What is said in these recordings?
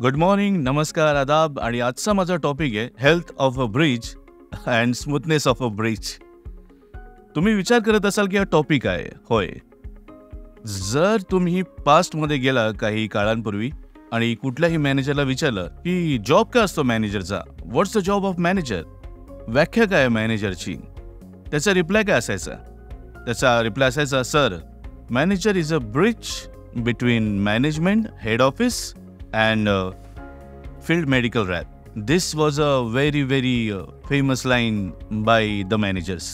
Good morning, नमस्कार, आदाब. आणि आजचा माझा टॉपिक आहे health of a bridge and smoothness of a bridge. तुम्ही विचार करत असाल की हा टॉपिक आहे. होय, जर तुम्ही पास्टमध्ये गेला काही काळांपूर्वी आणि कुठल्याही मॅनेजरला विचारलं की जॉब काय असतो मॅनेजरचा, व्हॉट्स द जॉब ऑफ मॅनेजर, व्याख्या काय आहे मॅनेजरची, त्याचा रिप्लाय काय असायचा? त्याचा रिप्लाय असायचा, sir, manager is a bridge between management, head office and field medical rep. This was a very famous line by the managers.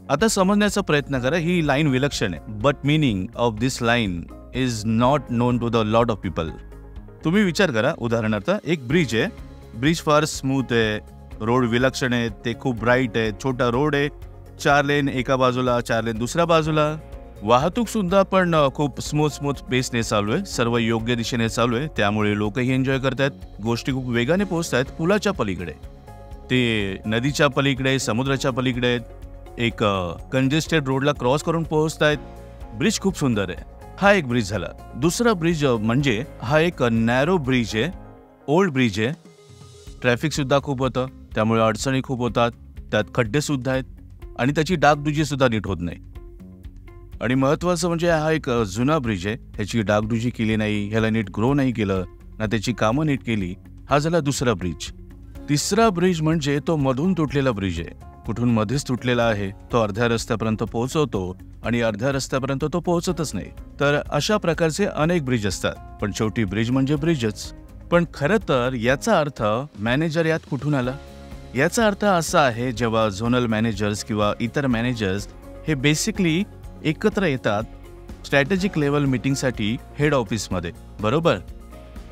आता समजण्याचा प्रयत्न करा, ही लाईन विलक्षण आहे, but meaning of this line is not known to the lot of people. तुम्ही विचार करा, उदाहरणार्थ एक ब्रिज आहे, ब्रिज फार स्मूथ आहे, रोड विलक्षण आहे, ते खूप ब्राईट आहे, छोटा रोड आहे, 4 लेन एका बाजूला, 4 लेन दुसऱ्या बाजूला, वाहतूक सुद्धा पण खूप स्मूथ पेसने चालू आहे, सर्व योग्य दिशेने चालू आहे, त्यामुळे लोकही एन्जॉय करतात, गोष्टी खूप वेगाने पोहोचतात. पुलाच्या पलीकडे, ते नदीच्या पलीकडे, समुद्राच्या पलीकडे, एक कंजेस्टेड रोडला क्रॉस करून पोहोचतायत. ब्रिज खूप सुंदर आहे. हा एक ब्रिज झाला. दुसरा ब्रिज म्हणजे हा एक नॅरो ब्रिज आहे, ओल्ड ब्रिज आहे, ट्रॅफिक सुद्धा खूप होतं, त्यामुळे अडचणी खूप होतात, त्यात खड्डे सुद्धा आहेत आणि त्याची डागडुजी सुद्धा नीट होत नाही. आणि महत्त्वाचं म्हणजे हा एक जुना ब्रिज आहे, ह्याची डागडुजी केली नाही, ह्याला नीट ग्रो नाही केलं ना, त्याची कामं नीट केली. हा झाला दुसरा ब्रिज. तिसरा ब्रिज म्हणजे तो मधून तुटलेला ब्रिज आहे, कुठून मध्येच तुटलेला आहे, तो अर्ध्या रस्त्यापर्यंत पोहोचवतो आणि अर्ध्या रस्त्यापर्यंत तो पोहोचतच नाही. तर अशा प्रकारचे अनेक ब्रिज असतात, पण शेवटी ब्रिज म्हणजे ब्रिजच. पण खरं तर याचा अर्थ मॅनेजर यात कुठून आला? याचा अर्थ असा आहे, जेव्हा झोनल मॅनेजर्स किंवा इतर मॅनेजर्स हे बेसिकली एकत्र येतात स्ट्रॅटेजिक लेवल मीटिंगसाठी हेड ऑफिसमध्ये, बरोबर.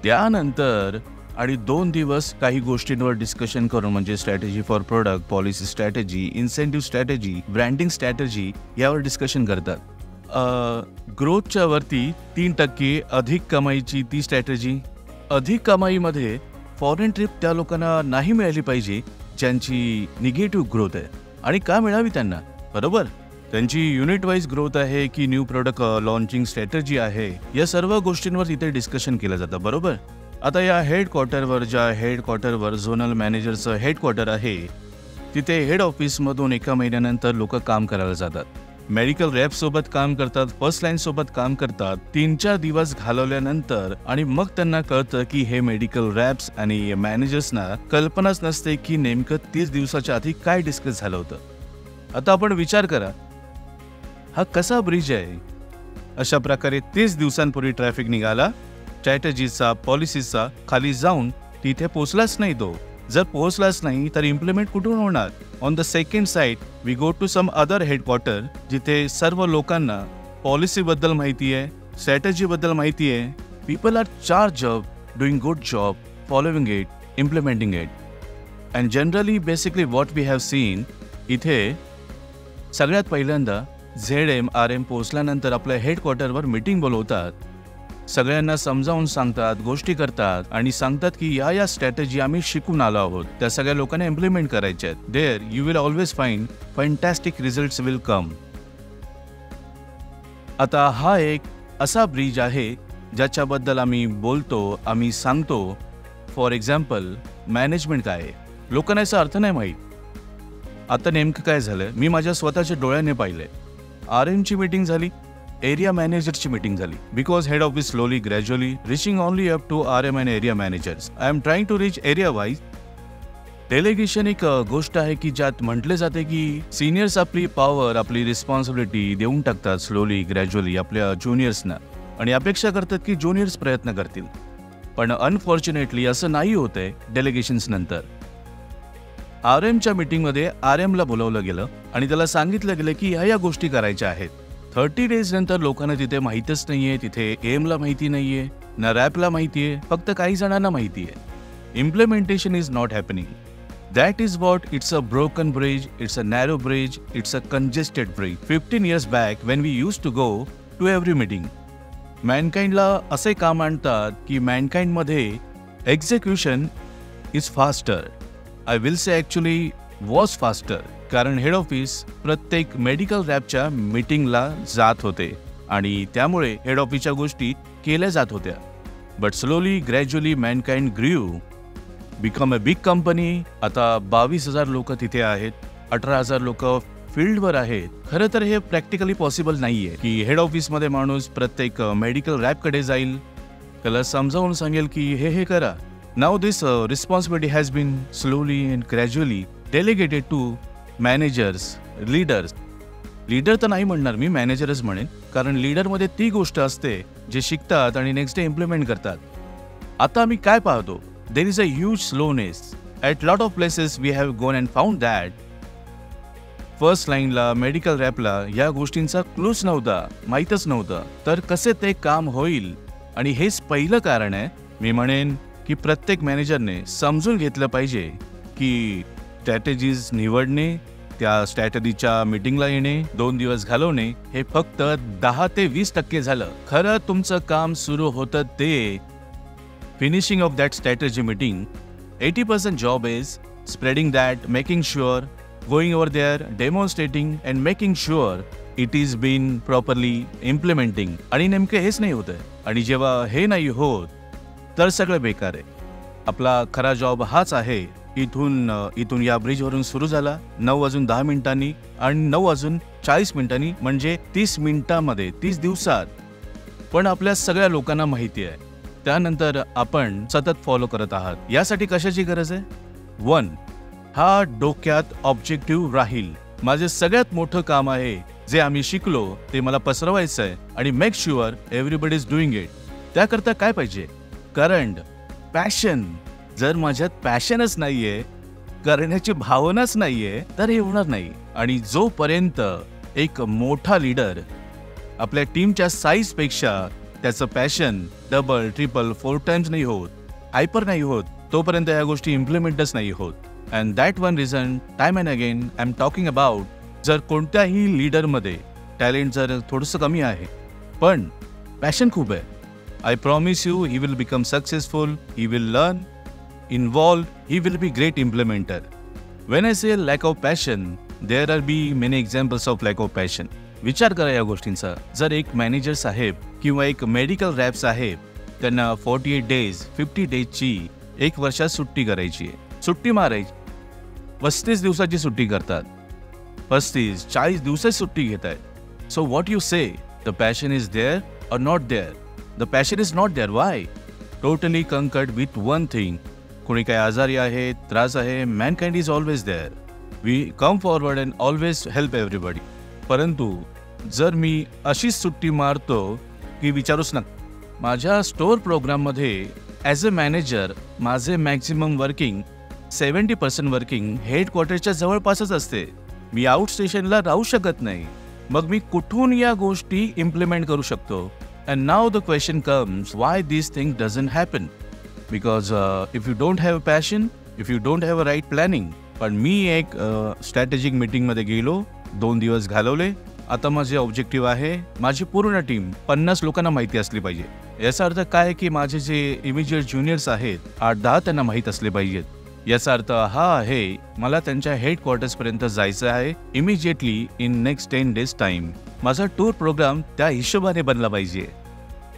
त्यानंतर आणि 2 दिवस काही गोष्टींवर डिस्कशन करून, म्हणजे strategy for product, policy strategy, incentive strategy, branding strategy यावर डिस्कशन करतात. ग्रोथच्या वरती 3% अधिक कमाईची ती स्ट्रॅटेजी. अधिक कमाईमध्ये फॉरेन ट्रिप त्या लोकांना नाही मिळाली पाहिजे ज्यांची निगेटिव्ह ग्रोथ आहे. आणि का मिळावी त्यांना, बरोबर. त्यांची युनिट वाईज ग्रोथ आहे की न्यू प्रोडक्ट लॉन्चिंग स्ट्रॅटेजी आहे, या सर्व गोष्टींवर तिथे डिस्कशन केलं जातं, बरोबर. आता या हेडक्वार्टरवर, ज्या हेडक्वार्टरवर झोनल मॅनेजरचं हेडक्वार्टर आहे, तिथे हेड ऑफिसमधून एका महिन्यानंतर लोक काम करायला जातात, मेडिकल रॅपसोबत काम करतात, फर्स्ट लाईनसोबत काम करतात. 3-4 दिवस घालवल्यानंतर आणि मग त्यांना कळतं की हे मेडिकल रॅप्स आणि मॅनेजर्सना कल्पनाच नसते की नेमकं 30 दिवसाच्या आधी काय डिस्कस झालं होतं. आता आपण विचार करा, हा कसा ब्रिज आहे? अशा प्रकारे 30 दिवसांपूर्वी ट्रॅफिक निघाला, स्ट्रॅटेजीचा, पॉलिसीचा, खाली जाऊन तिथे पोहोचलाच नाही. तो जर पोहोचलाच नाही तर इम्प्लिमेंट कुठून होणार? On the second side we go to some other headquarter, जिथे सर्व लोकांना पॉलिसीबद्दल माहिती आहे, स्ट्रॅटेजीबद्दल माहिती आहे. People are charge of doing good job, following it, implementing it. And generally basically what we have seen, इथे सगळ्यात पहिल्यांदा ZM RM पोहोचल्यानंतर आपल्या हेडक्वार्टरवर मीटिंग बोलवतात, सगळ्यांना समजावून सांगतात, गोष्टी करतात आणि सांगतात की या स्ट्रॅटेजी आम्ही शिकून आलो आहोत, त्या सगळ्या लोकांना इम्प्लिमेंट करायच्या आहेत. There you will always find fantastic results will come. आता हा एक असा ब्रिज आहे ज्याच्याबद्दल आम्ही बोलतो, आम्ही सांगतो. फॉर एक्झाम्पल, मॅनेजमेंट काय आहे, लोकांना याचा अर्थ नाही माहीत. आता नेमकं काय झालं, मी माझ्या स्वतःच्या डोळ्याने पाहिलंय. RMची मीटिंग झाली, एरिया मॅनेजरची मीटिंग झाली, because head office slowly gradually reaching only up to RM and area managers. I am trying to reach area wise. Delegation एक गोष्ट आहे की ज्यात म्हटले जाते की सिनियर्स आपली पॉवर, आपली रिस्पॉन्सिबिलिटी देऊन टाकतात स्लोली ग्रॅज्युअली आपल्या ज्युनियर्सना आणि अपेक्षा करतात की ज्युनियर्स प्रयत्न करतील. पण अनफॉर्च्युनेटली असं नाही होतंय. डेलिगेशन्स नंतर RMच्या मीटिंगमध्ये RMला बोलावलं गेलं आणि त्याला सांगितलं गेलं की ह्या गोष्टी करायच्या आहेत. 30 डेज नंतर लोकांना तिथे माहीतच नाहीये, तिथे एमला माहिती नाहीये, ना रॅपला माहितीये, फक्त काही जणांना माहितीये. Implementation is not happening. That is what it's a broken bridge, it's a narrow bridge, it's a congested bridge. 15 years back when we use to go to every meeting, मॅनकाइंडला असे काम आणतात की मॅनकाइंडमध्ये execution is faster. I will say actually was faster, कारण head office प्रत्येक medical रॅपच्या मीटिंगला जात होते आणि त्यामुळे हेड ऑफिसच्या गोष्टी केल्या जात होत्या. बट स्लोली ग्रॅज्युअली मॅनकाइंड ग्रीव बिकम अ बिग कंपनी. आता 22,000 लोक तिथे आहेत, 18,000 लोक फील्डवर आहेत. खरं तर हे प्रॅक्टिकली पॉसिबल नाहीये की हेड ऑफिसमध्ये माणूस प्रत्येक मेडिकल रॅपकडे जाईल, त्याला समजावून सांगेल की हे करा. Now this responsibility has been slowly and gradually delegated to managers, leaders. Leader तर नाही म्हणणार मी, मॅनेजरच म्हणेन, कारण लीडरमध्ये ती गोष्ट असते जे शिकतात आणि नेक्स्ट डे इम्प्लिमेंट करतात. आता आम्ही काय पाहतो, there is a huge slowness at lot of places. We have gone and found that first लाईनला मेडिकल रॅपला या गोष्टींचा क्लूच नव्हता, माहीतच नव्हतं. तर कसे ते काम होईल, आणि हेच पहिलं कारण आहे. मी म्हणेन की प्रत्येक मॅनेजरने समजून घेतलं पाहिजे की स्ट्रॅटेजीज निवडणे, त्या स्ट्रॅटेजीच्या मीटिंगला येणे, 2 दिवस घालवणे हे फक्त 10 ते 20% झालं. खरं तुमचं काम सुरू होतं ते finishing off that strategy meeting. 80% job is spreading that, making sure, going over there, demonstrating and making sure it is been properly implementing. आणि नेमकं हेच नाही होतंय. आणि जेव्हा हे नाही होत तर सगळं बेकार आहे. आपला खरा जॉब हाच आहे. इथून या ब्रिजवरून सुरू झाला 9:10 आणि 9:40 म्हणजे 30 मिनिटांमध्ये, 30 दिवसात. पण आपल्या सगळ्या लोकांना माहिती आहे. त्यानंतर आपण सतत फॉलो करत आहात. यासाठी कशाची गरज आहे? 1, हा डोक्यात ऑब्जेक्टिव्ह राहील. माझे सगळ्यात मोठं काम आहे जे आम्ही शिकलो ते मला पसरवायचं आहे आणि make sure everybody is doing it. त्याकरता काय पाहिजे? Current, passion. जर माझ्यात पॅशनच नाहीये, करण्याची भावनाच नाहीये, तर हे होणार नाही. आणि जोपर्यंत एक मोठा लीडर आपल्या टीमच्या साईजपेक्षा त्याचं पॅशन डबल, ट्रिपल, 4 टाइम्स नाही होत, हायपर नाही होत, तोपर्यंत या गोष्टी इम्प्लिमेंटच नाही होत. And that one reason time and again I am talking about. जर कोणत्याही लीडरमध्ये टॅलेंट जर थोडंसं कमी आहे पण पॅशन खूप आहे, I promise you he will become successful, he will learn, involved, he will be great implementer. When I say lack of passion, there are be many examples of lack of passion. विचार करा या गोष्टींचा. जर एक manager साहेब किंवा एक medical rap साहेब, त्यांना 48 days, 50 डेजची 1 वर्षात सुट्टी करायची आहे, सुट्टी मारायची, 35 दिवसाची सुट्टी करतात, 35-40 दिवसाची सुट्टी घेत आहेत. So what you say, the passion is there or not there? The passion is not there. Why? Totally concurred with one thing. कोणी काही आजारी आहे, त्रास आहे, Mankind is always there. We come forward and always help everybody. परंतु जर मी अशीच सुट्टी मारतो की विचारूच नका. माझ्या स्टोअर प्रोग्राममध्ये ॲज अ मॅनेजर माझे मॅक्झिमम वर्किंग 70% वर्किंग हेडक्वार्टरच्या जवळपासच असते. मी आउट स्टेशनला राहू शकत नाही. मग मी कुठून या गोष्टी इम्प्लिमेंट करू शकतो? And now the question comes, why this thing doesn't happen? Because if you don't have passion, if you don't have a right planning. पण मी एक स्ट्रॅटेजिक मीटिंगमध्ये गेलो, 2 दिवस घालवले. आता माझे ऑब्जेक्टिव्ह आहे, माझी पूर्ण टीम 50 लोकांना माहिती असली पाहिजे. याचा अर्थ काय की माझे जे इमिजिएट ज्युनियर्स आहेत 8-10 त्यांना माहीत असले पाहिजेत. याचा अर्थ हा आहे मला त्यांच्या हेडक्वार्टर्सपर्यंत जायचं आहे immediately in next 10 days time. माझा टूर प्रोग्राम त्या हिशोबाने बनला पाहिजे.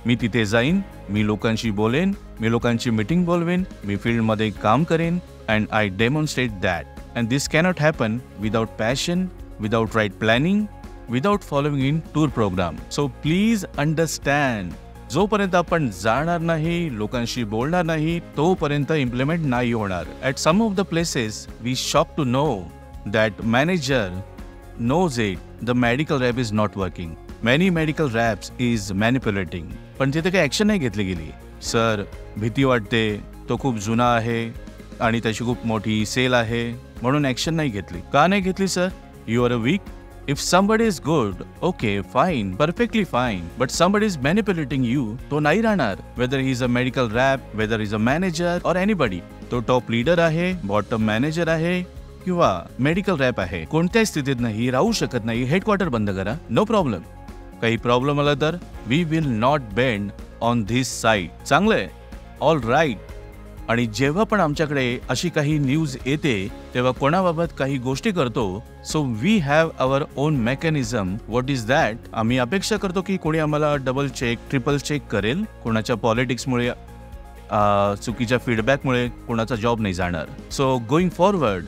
मी तिथे जाईन, मी लोकांशी बोलेन, मी लोकांची मीटिंग बोलवेन, मी फील्डमध्ये काम करेन and I demonstrate that. And this cannot happen without passion, without right planning, without following in tour programme. So please understand, जोपर्यंत आपण जाणार नाही, लोकांशी बोलणार नाही, तोपर्यंत इम्प्लिमेंट नाही होणार. At some of the places we shock to know that manager knows it, the medical rep is not working. Many medical reps is manipulating. पण तिथे काही ॲक्शन नाही घेतली गेली. सर, भीती वाटते, तो खूप जुना आहे आणि त्याची खूप मोठी सेल आहे म्हणून ॲक्शन नाही घेतली. का नाही घेतली sir? You are a week. If somebody is good, okay, fine, perfectly fine. But somebody is manipulating you, तो नाही राहणार. Whether he is a medical rep, whether he is a manager or anybody. तो top leader आहे, bottom manager आहे किंवा medical rap आहे, कोणत्याही स्थितीत नाही राहू शकत नाही. हेडक्वार्टर बंद करा, नो प्रॉब्लेम. काही प्रॉब्लेम आला तर we will not bend on this side. चांगलंय, ऑल राईट. आणि जेव्हा पण आमच्याकडे अशी काही न्यूज येते तेव्हा कोणाबाबत काही गोष्टी करतो, so we have our own mechanism. What is that? आम्ही अपेक्षा करतो की कोणी आम्हाला डबल चेक, ट्रिपल चेक करेल. कोणाच्या पॉलिटिक्समुळे चुकीच्या फीडबॅकमुळे कोणाचा जॉब नाही जाणार. So going forward,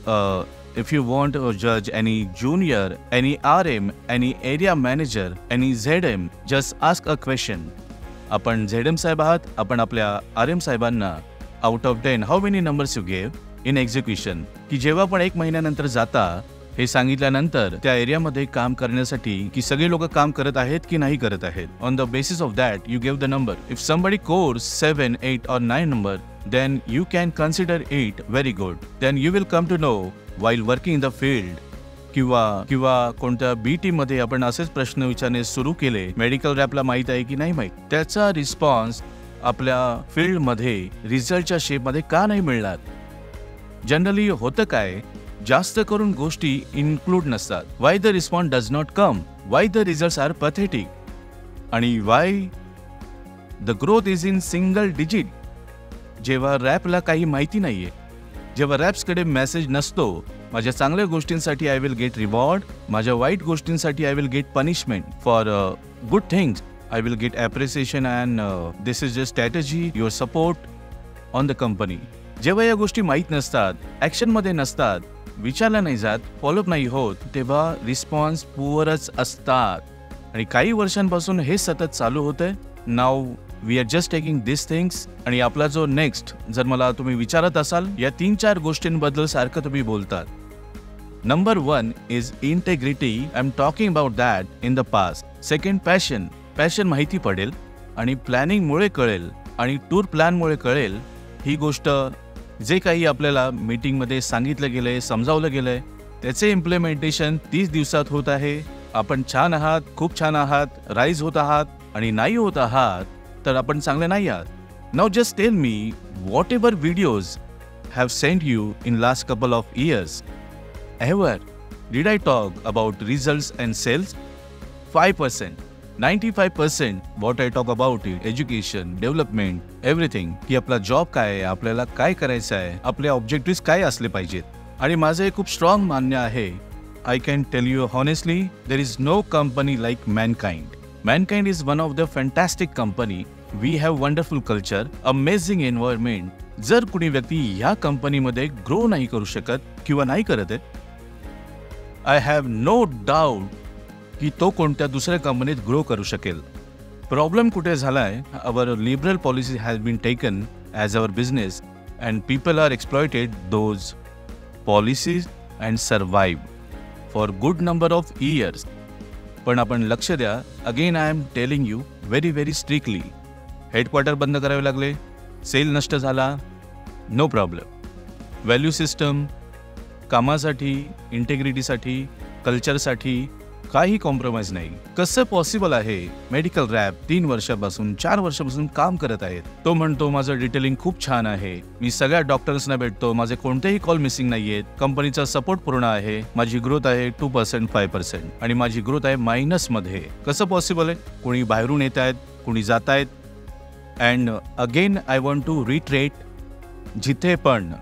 if you want to judge any junior, any RM, any area manager, any ZM, just ask a question. आपण ZM साहेब आहात, आपण आपल्या RM साहेबांना out of 10 how many numbers you gave in execution, की जेव्हा पण 1 महिन्यानंतर जाता हे सांगितल्यानंतर त्या एरियामध्ये काम करण्यासाठी की सगळे लोक काम करत आहेत की नाही करत आहेत. On the basis of that you give the number. If somebody course 7, 8 or 9 number, then you can consider it very good. Then you will come to know while working in the field किंवा कोणत्या BT मध्ये आपण असेच प्रश्न विचारणे सुरू केले, medical रॅपला माहीत आहे की नाही माहीत, त्याचा रिस्पॉन्स आपल्या फील्डमध्ये रिझल्टच्या शेपमध्ये का नाही मिळणार. जनरली होतं काय, जास्त करून गोष्टी इन्क्लूड नसतात. Why the response does not come, why the results are pathetic, आणि why the growth is in single digit. जेव्हा रॅपला काही माहिती नाहीये, जेव्हा रॅप्सकडे मेसेज नसतो, माझ्या चांगल्या गोष्टींसाठी आय विल गेट रिवॉर्ड, माझ्या वाईट गोष्टींसाठी I will get punishment. For good things I will get appreciation and this is the strategy, your support on the company. जेव्हा या गोष्टी माहीत नसतात, ॲक्शनमध्ये नसतात, विचारला नाही जात, फॉलोअप नाही होत, तेव्हा रिस्पॉन्स पुअरच असतात. आणि काही वर्षांपासून हे सतत चालू होतंय. Now we are just taking this things. आणि आपला जो नेक्स्ट, जर मला तुम्ही विचारत असाल, या 3-4 गोष्टींबद्दल सारखं तुम्ही बोलतात. Number 1 is integrity. I am talking about that in the past. Second passion. Passion माहिती पडेल आणि प्लॅनिंगमुळे कळेल आणि टूर प्लॅनमुळे कळेल. ही गोष्ट जे काही आपल्याला मीटिंगमध्ये सांगितलं गेलंय, समजावलं गेलंय, त्याचे इम्प्लिमेंटेशन 30 दिवसात होत आहे. आपण छान आहात, खूप छान आहात, राईज होत आहात, आणि नाही होत आहात तर आपण चांगले नाही आहात. Now just tell me, whatever videos have sent you in last couple of years, ever did I talk about results and sales? 5%. 95% what I talk about it, education, development, everything. की आपला job काय आहे, आपल्याला काय करायचं आहे, आपले objective काय असले पाहिजेत. आणि माझं हे खूप स्ट्रॉंग मान्य आहे. I can tell you honestly, there is no company like Mankind. Mankind is one of the fantastic company. We have wonderful culture, amazing environment. जर कुणी व्यक्ती ह्या कंपनीमध्ये ग्रो नाही करू शकत किंवा नाही करत आहे, आय हॅव नो डाऊट की तो कोणत्या दुसऱ्या कंपनीत ग्रो करू शकेल. प्रॉब्लेम कुठे झालाय, our liberal policy has been taken as our business and people are exploited those policies and survive for good number of years. पण आपण लक्ष द्या, again I am telling you very very strictly. Headquarter बंद करावे लागले, sale नष्ट झाला, no problem. Value system, कामासाठी, इंटेग्रिटीसाठी, कल्चरसाठी काही कॉम्प्रोमाइज नाही. कसं पॉसिबल आहे? मेडिकल रॅप 3 वर्षापासून 4 वर्षापासून काम करत आहेत. तो म्हणतो माझं डिटेलिंग खूप छान आहे, मी सगळ्या डॉक्टर्सना भेटतो, माझे कोणतेही कॉल मिसिंग नाहीयेत, कंपनीचा सपोर्ट पूर्ण आहे, माझी ग्रोथ आहे 2%, 5% आणि माझी ग्रोथ आहे मायनसमध्ये. कसं पॉसिबल आहे? कोणी बाहेरून येत आहेत, कोणी जात आहेत. And again I want to retreat, जिथे पण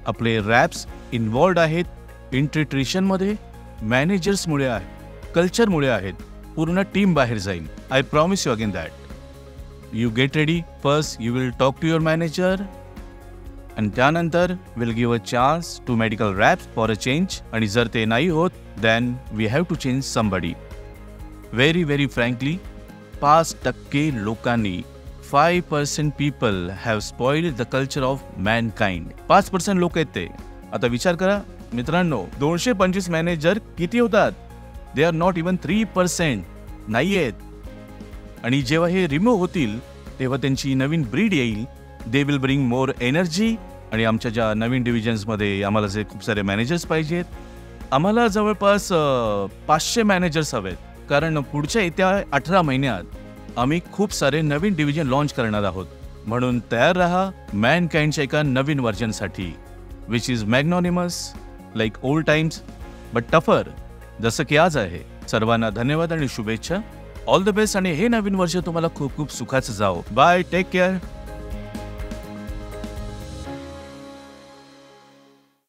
आपले रॅप्स इन्व्हॉल्ड आहेत इंट्रिट्रिशनमध्ये, मॅनेजर्समुळे आहे, कल्चरमुळे आहेत, पूर्ण टीम बाहेर जाईल. I promise you again that. You get ready. First you will talk to your manager आणि त्यानंतर will give a chance to medical reps for a change. आणि जर ते नाही होत, then we have to change somebody. Very very frankly, 5% लोकांनी, 5% people have spoiled the culture of Mankind. 5% लोक आहेत ते. आता विचार करा मित्रांनो, 225 मॅनेजर किती होतात? दे आर नॉट इवन 3% नाही आहेत. आणि जेव्हा हे रिमूव्ह होतील तेव्हा त्यांची नवीन ब्रीड येईल. They will bring more energy. आणि आमच्या ज्या नवीन डिव्हिजन्समध्ये आम्हाला जे खूप सारे मॅनेजर्स पाहिजेत, आम्हाला जवळपास 500 मॅनेजर्स हवेत. कारण पुढच्या येत्या 18 महिन्यात आम्ही खूप सारे नवीन डिव्हिजन लॉन्च करणार आहोत. म्हणून तयार राहा मॅनकाइंडच्या एका नवीन व्हर्जनसाठी, which is magnanimous like old times but tougher, जसं की आज आहे. सर्वांना धन्यवाद आणि शुभेच्छा. All the best. आणि हे नवीन वर्ष तुम्हाला खूप खूप सुखाचं जाओ. Bye, take care.